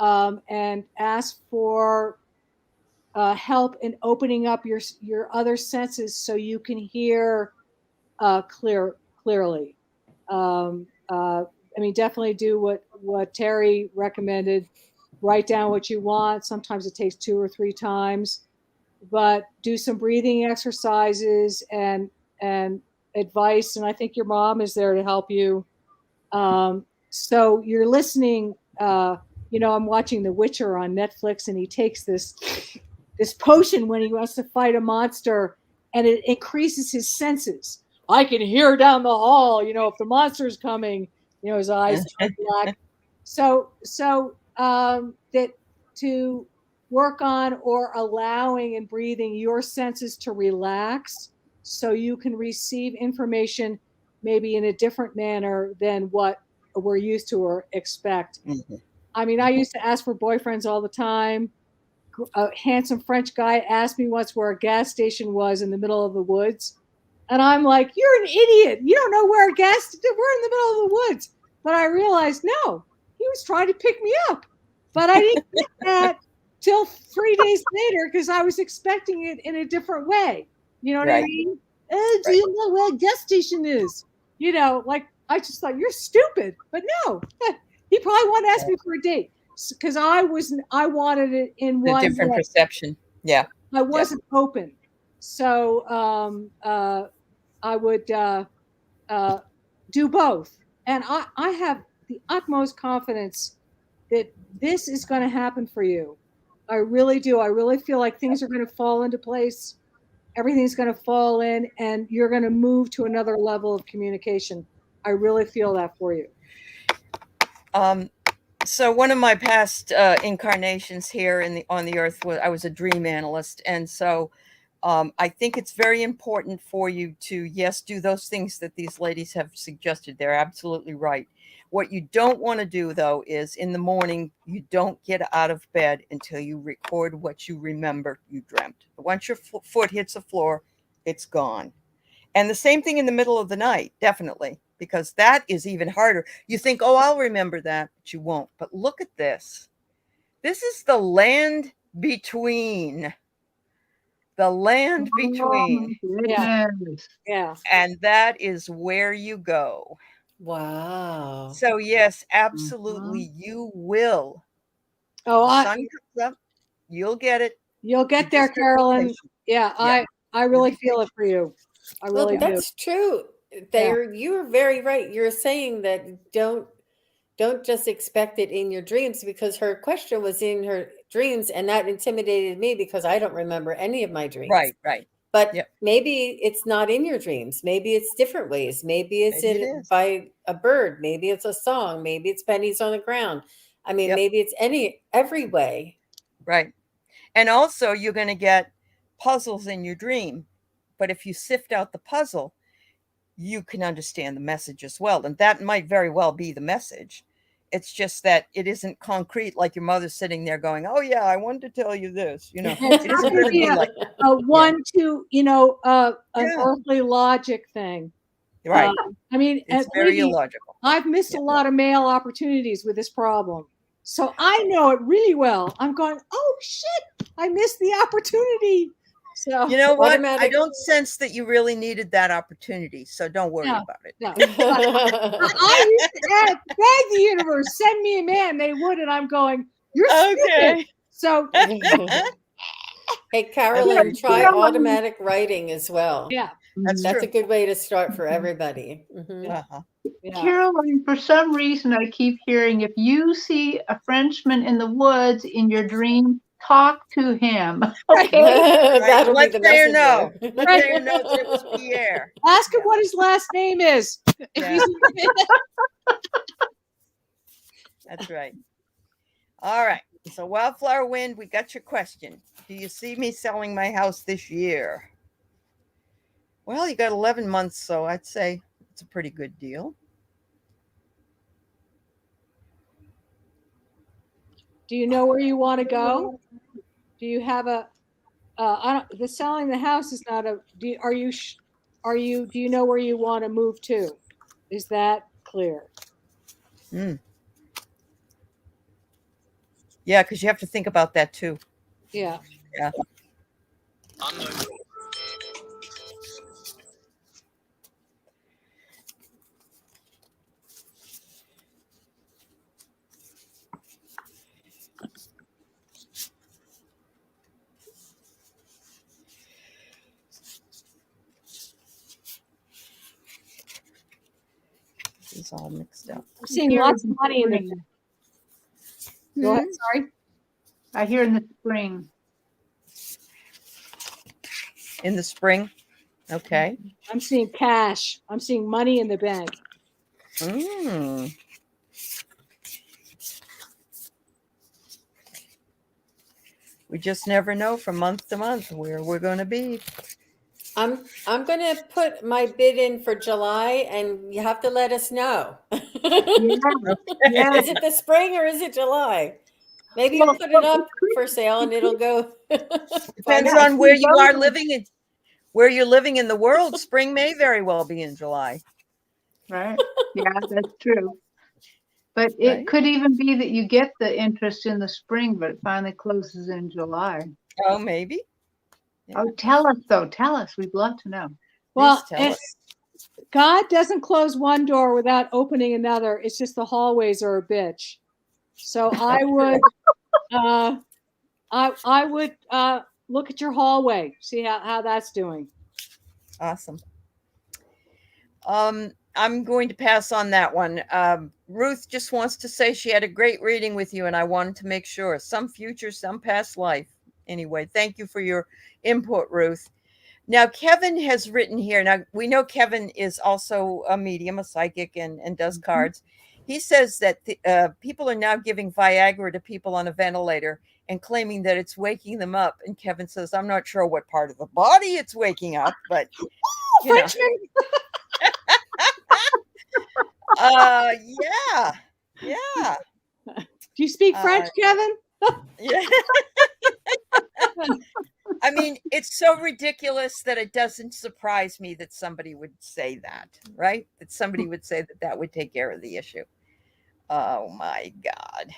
and ask for help in opening up your other senses so you can hear clearly. Definitely do what Teri recommended. Write down what you want. Sometimes it takes 2 or 3 times, but do some breathing exercises and advice. And I think your mom is there to help you. So you're listening. I'm watching The Witcher on Netflix, and he takes this potion when he wants to fight a monster, and it increases his senses. I can hear down the hall, if the monster's coming, his eyes turn black. So that to work on or allowing and breathing your senses to relax so you can receive information maybe in a different manner than what we're used to or expect. I used to ask for boyfriends all the time. A handsome French guy asked me once where a gas station was in the middle of the woods. And I'm like, you're an idiot. You don't know where we're in the middle of the woods. But I realized, no, he was trying to pick me up. But I didn't get that till 3 days later because I was expecting it in a different way. You know what I mean? Do you know where a gas station is? I just thought, you're stupid. But no, he probably wanted to ask me for a date because I wanted it in one different way. Perception. Yeah. I wasn't open. So I would do both. And I have the utmost confidence that this is going to happen for you. I really do. I really feel like things are going to fall into place. Everything's going to fall in, and you're going to move to another level of communication. I really feel that for you. So one of my past incarnations here on the earth was I was a dream analyst, and so I think it's very important for you to, yes, do those things that these ladies have suggested. They're absolutely right. What you don't want to do, though, is in the morning, you don't get out of bed until you record what you remember you dreamt. Once your foot hits the floor, it's gone. And the same thing in the middle of the night, definitely, because that is even harder. You think, oh, I'll remember that, but you won't. But look at this. This is the land between. The land between. Yeah. And that is where you go. Wow. So yes, absolutely, you will. Oh, the sun comes up, you'll get it. You'll get there, Carolyn. Yeah, I really feel it for you. I really do. That's true. You're very right. You're saying that don't just expect it in your dreams, because her question was in her dreams, and that intimidated me because I don't remember any of my dreams. Right. But maybe it's not in your dreams. Maybe it's different ways. Maybe it's by a bird. Maybe it's a song. Maybe it's pennies on the ground. I mean, maybe it's every way. Right. And also you're going to get puzzles in your dream. But if you sift out the puzzle, you can understand the message as well. And that might very well be the message. It's just that it isn't concrete, like your mother sitting there going, "Oh yeah, I wanted to tell you this." You know, it isn't going to be like a 1-2, you know, an earthly logic thing. Right. I mean, it's very illogical. I've missed a lot of male opportunities with this problem. So I know it really well. I'm going, oh shit, I missed the opportunity. So you know what? I don't sense that you really needed that opportunity. So don't worry about it. No. I used to beg the universe, send me a man. They would, and I'm going, you're stupid. So hey, Carolyn, try automatic writing as well. Yeah. That's a good way to start for everybody. Caroline, for some reason, I keep hearing, if you see a Frenchman in the woods in your dream, talk to him. Okay. That'll be the messenger. Know. Let Thayer know that it was Pierre. Ask him what his last name is. Yeah. That's right. All right. So Wildflower Wind, we got your question. Do you see me selling my house this year? Well, you got 11 months, so I'd say it's a pretty good deal. Do you know where you want to go? Do you have a? The selling the house is not a. Do you know where you want to move to? Is that clear? Yeah, because you have to think about that too. Yeah. Yeah. It's all mixed up. I'm seeing lots of money in it. Go ahead. Sorry. I hear in the spring. In the spring? Okay. I'm seeing cash. I'm seeing money in the bank. We just never know from month to month where we're going to be. I'm going to put my bid in for July, and you have to let us know. Is it the spring or is it July? Maybe you'll put it up for sale and it'll go. Depends on where you are living in. Where you're living in the world, spring may very well be in July. Right. Yeah, that's true. But it could even be that you get the interest in the spring, but it finally closes in July. Oh, maybe. Yeah. Oh, tell us, though. Tell us. We'd love to know. Well, God doesn't close one door without opening another. It's just the hallways are a bitch. So I would, I would look at your hallway, see how that's doing. Awesome. I'm going to pass on that one. Ruth just wants to say she had a great reading with you, and I wanted to make sure. Some future, some past life. Anyway, thank you for your input, Ruth. Now, Kevin has written here. Now, we know Kevin is also a medium, a psychic, and does cards. He says that people are now giving Viagra to people on a ventilator and claiming that it's waking them up. And Kevin says, I'm not sure what part of the body it's waking up, but Frenchman. Yeah. Do you speak French, Kevin? Yeah. I mean, it's so ridiculous that it doesn't surprise me that somebody would say that, right? That somebody would say that would take care of the issue. Oh my God.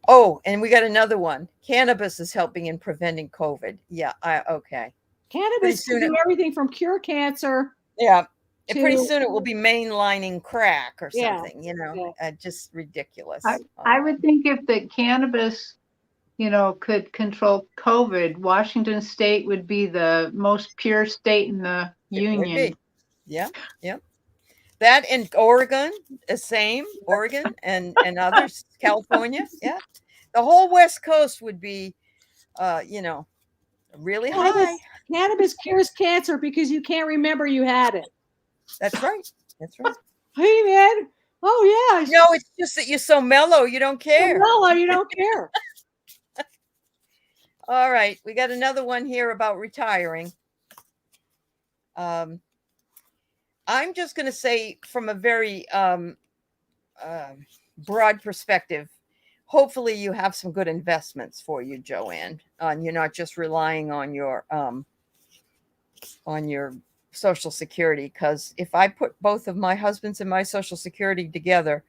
Oh, and we got another one. Cannabis is helping in preventing COVID. Yeah. Okay. Cannabis can do everything from cure cancer. Yeah. And pretty soon it will be mainlining crack or something, just ridiculous. I would think if the cannabis, could control COVID, Washington State would be the most pure state in the union. Yeah. That and Oregon, the same, Oregon and others, California. Yeah. The whole West Coast would be, really high. Cannabis cures cancer because you can't remember you had it. That's right. That's right. Hey, man. Oh, yeah. No, it's just that you're so mellow, you don't care. Mellow, you don't care. All right. We got another one here about retiring. I'm just going to say from a very broad perspective, hopefully you have some good investments for you, Joanne. You're not just relying on your Social Security, because if I put both of my husband's and my Social Security together,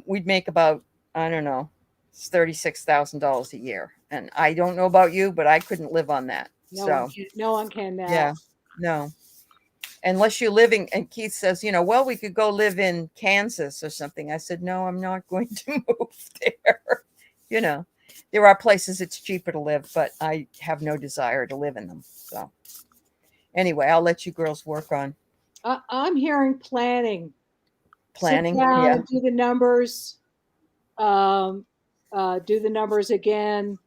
we'd make about, I don't know, $36,000 a year. And I don't know about you, but I couldn't live on that. No one can now. Yeah, no. Unless you're living, and Keith says, well, we could go live in Kansas or something. I said, no, I'm not going to move there. There are places it's cheaper to live, but I have no desire to live in them. So anyway, I'll let you girls work on. I'm hearing planning. Planning, Sit down, yeah. do the numbers. Do the numbers again.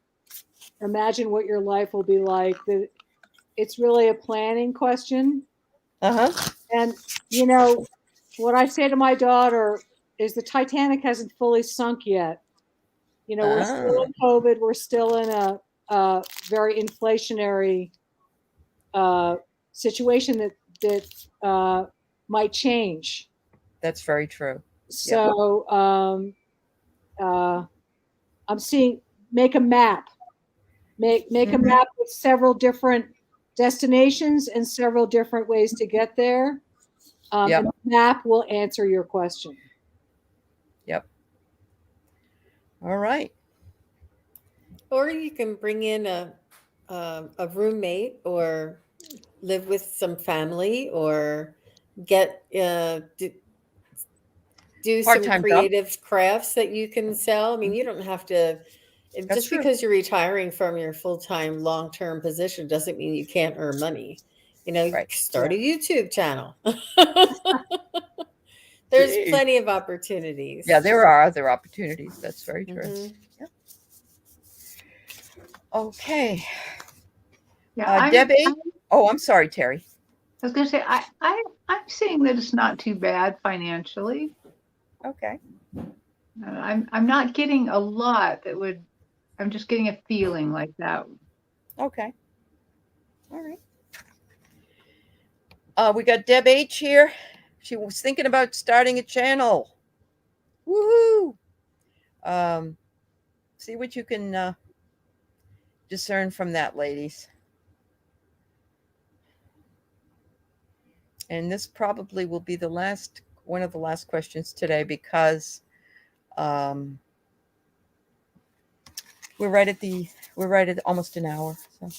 Imagine what your life will be like. It's really a planning question. And what I say to my daughter is the Titanic hasn't fully sunk yet. We're still in COVID. We're still in a very inflationary situation that might change. That's very true. So I'm seeing make a map. Make a map with several different destinations and several different ways to get there. And the map will answer your question. Yep. All right. Or you can bring in a roommate, or live with some family, or get do some creative crafts that you can sell. I mean, you don't have to. Just because you're retiring from your full-time long-term position doesn't mean you can't earn money. Start a YouTube channel. There's plenty of opportunities. Yeah, there are other opportunities. That's very true. Yeah. Okay. Yeah, Debbie. I'm sorry, Teri. I was going to say, I'm seeing that it's not too bad financially. Okay. I'm not getting a lot that would. I'm just getting a feeling like that. Okay. All right. We got Deb H here. She was thinking about starting a channel. Woohoo! See what you can discern from that, ladies. And this probably will be one of the last questions today, because we're right at almost an hour. So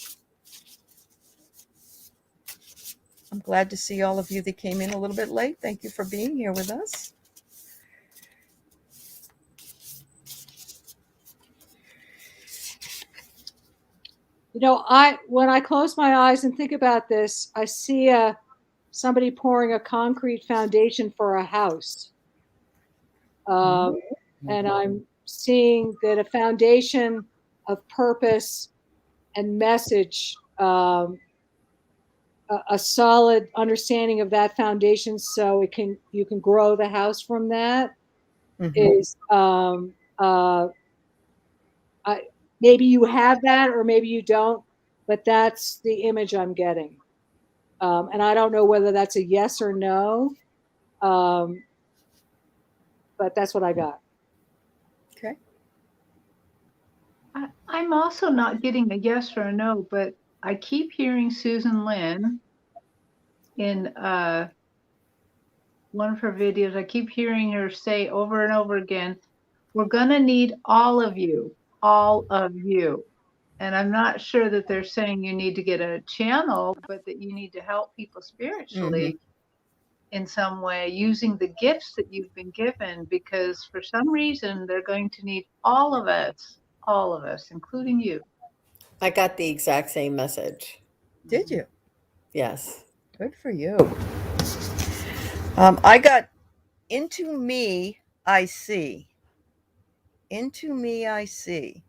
I'm glad to see all of you that came in a little bit late. Thank you for being here with us. When I close my eyes and think about this, I see somebody pouring a concrete foundation for a house. And I'm seeing that a foundation of purpose and message, a solid understanding of that foundation, so you can grow the house from that. Is maybe you have that, or maybe you don't, but that's the image I'm getting. And I don't know whether that's a yes or no, but that's what I got. Okay. I'm also not getting a yes or a no, but I keep hearing Susan Lynn in one of her videos. I keep hearing her say over and over again, we're going to need all of you. And I'm not sure that they're saying you need to get a channel, but that you need to help people spiritually in some way, using the gifts that you've been given, because for some reason they're going to need all of us, including you. I got the exact same message. Did you? Yes. Good for you. I got into me, I see. Into me, I see.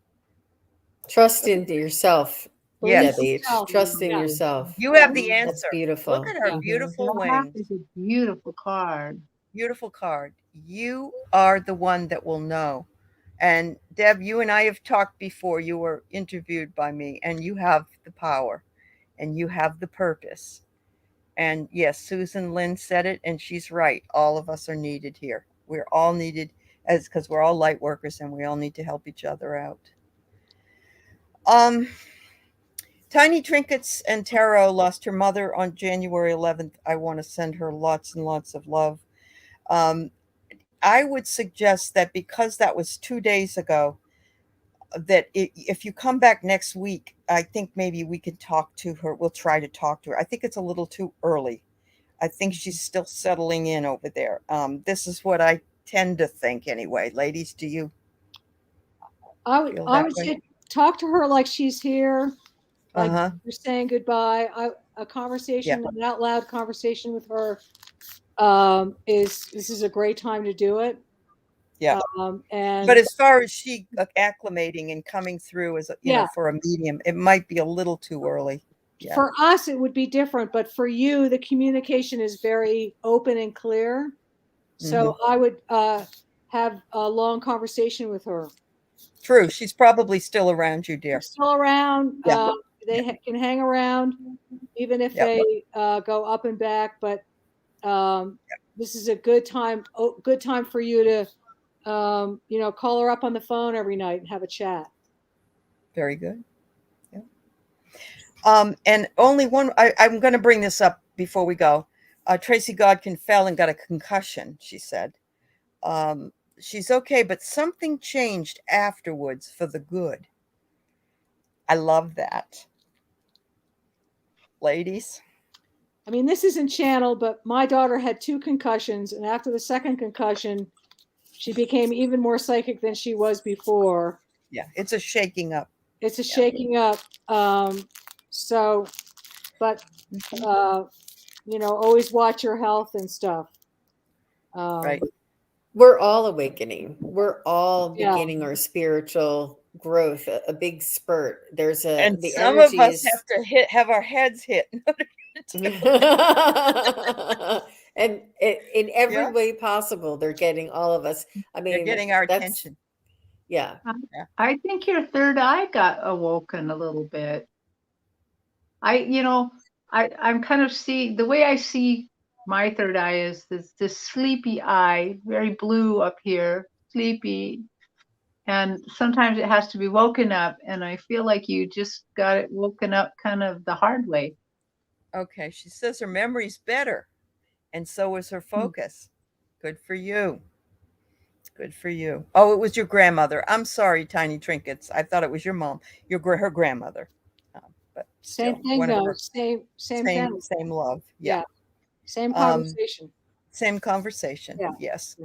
Trust into yourself. Yes. Deb H. Trusting yourself. You have the answer. That's beautiful. Look at her beautiful wings. It's a beautiful card. Beautiful card. You are the one that will know. And Deb, you and I have talked before. You were interviewed by me, and you have the power and you have the purpose. And yes, Susan Lynn said it, and she's right. All of us are needed here. We're all needed because we're all light workers, and we all need to help each other out. Tiny Trinkets and Tarot lost her mother on January 11th. I want to send her lots and lots of love. I would suggest that because that was 2 days ago, that if you come back next week, I think maybe we can talk to her. We'll try to talk to her. I think it's a little too early. I think she's still settling in over there. This is what I tend to think anyway. Ladies, do you? I would say talk to her like she's here, like you're saying goodbye. A conversation, an out loud conversation with her, this is a great time to do it. Yeah. But as far as she acclimating and coming through as for a medium, it might be a little too early. Yeah. For us, it would be different, but for you, the communication is very open and clear. So I would have a long conversation with her. True. She's probably still around you, dear. They're still around. Yeah. They can hang around, even if they go up and back. But this is a good time. Good time for you to, call her up on the phone every night and have a chat. Very good. Yeah. And only one. I'm going to bring this up before we go. Tracy Godkin fell and got a concussion. She said. She's okay, but something changed afterwards for the good. I love that. Ladies. I mean, this isn't channeled, but my daughter had 2 concussions, and after the second concussion, she became even more psychic than she was before. Yeah, it's a shaking up. It's a shaking up. Always watch your health and stuff. Right. We're all awakening. We're all beginning our spiritual growth, a big spurt. There's and some of us have to have our heads hit. And in every way possible, they're getting all of us. I mean, they're getting our attention. Yeah. I think your third eye got awoken a little bit. I'm kind of the way I see my third eye is this sleepy eye, very blue up here, sleepy. And sometimes it has to be woken up. And I feel like you just got it woken up kind of the hard way. Okay. She says her memory's better. And so is her focus. Good for you. Good for you. Oh, it was your grandmother. I'm sorry, Tiny Trinkets. I thought it was your mom, her grandmother. But same thing, though. Same thing. Same love. Yeah. Same conversation. Same conversation. Yeah. Yes.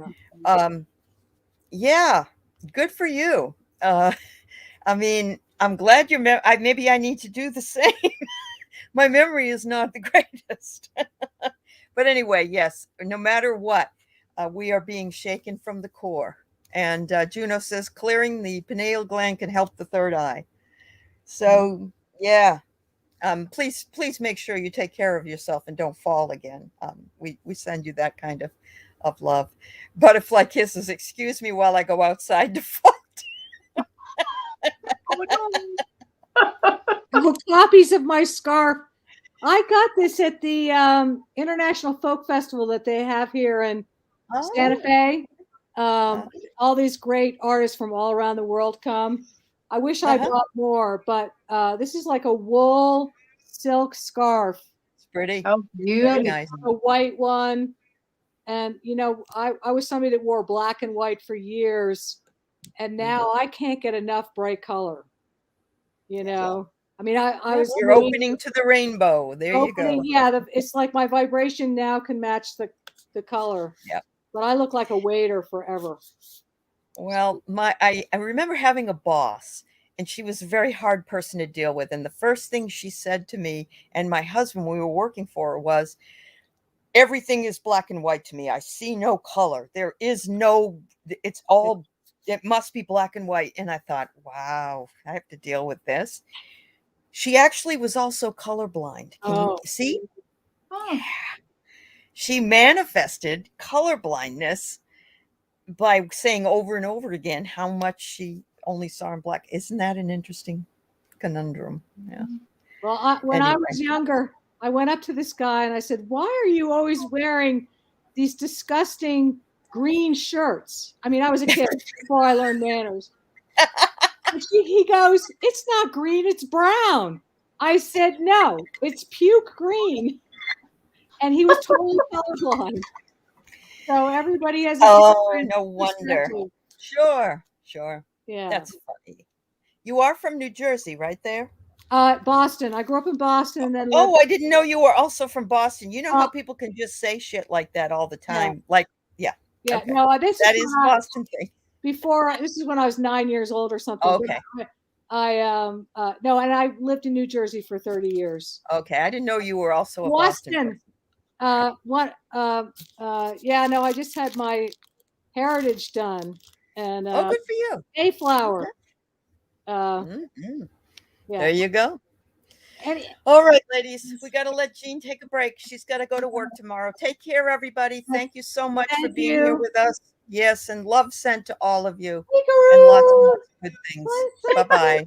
Yeah. Good for you. I mean, I'm glad maybe I need to do the same. My memory is not the greatest. But anyway, yes, no matter what, we are being shaken from the core. And Juno says clearing the pineal gland can help the third eye. So, yeah. Please make sure you take care of yourself and don't fall again. We send you that kind of love. Butterfly kisses. Excuse me while I go outside to fight. Copies of my scarf. I got this at the International Folk Festival that they have here in Santa Fe. All these great artists from all around the world come. I wish I bought more, but this is like a wool silk scarf. It's pretty. Oh, very nice. A white one. And, I was somebody that wore black and white for years. And now I can't get enough bright color. I mean, I was. You're opening to the rainbow. There you go. Yeah, it's like my vibration now can match the color. Yeah. But I look like a waiter forever. Well, I remember having a boss, and she was a very hard person to deal with. And the first thing she said to me and my husband, when we were working for her, was, everything is black and white to me. I see no color. There is it must be black and white. And I thought, wow, I have to deal with this. She actually was also colorblind. Can you see? Oh. She manifested colorblindness by saying over and over again how much she only saw in black. Isn't that an interesting conundrum? Yeah. Well, when I was younger, I went up to this guy and I said, "Why are you always wearing these disgusting green shirts?" I mean, I was a kid before I learned manners. And he goes, "It's not green, it's brown." I said, "No, it's puke green." And he was totally colorblind. So everybody has a different no wonder. perspective. Sure. Yeah. That's funny. You are from New Jersey, right there? Boston. I grew up in Boston. And then I didn't know you were also from Boston. You know how people can just say shit like that all the time? Yeah. Yeah. Okay. No, that is Boston thing. This is when I was 9 years old or something. Okay. No, and I lived in New Jersey for 30 years. Okay. I didn't know you were also a Boston. Boston. I just had my heritage done. And good for you. Mayflower. There you go. And, all right, ladies, we got to let Jean take a break. She's got to go to work tomorrow. Take care, everybody. Thank you so much for being here with us. Yes, and love sent to all of you. And lots of good things. Bye-bye.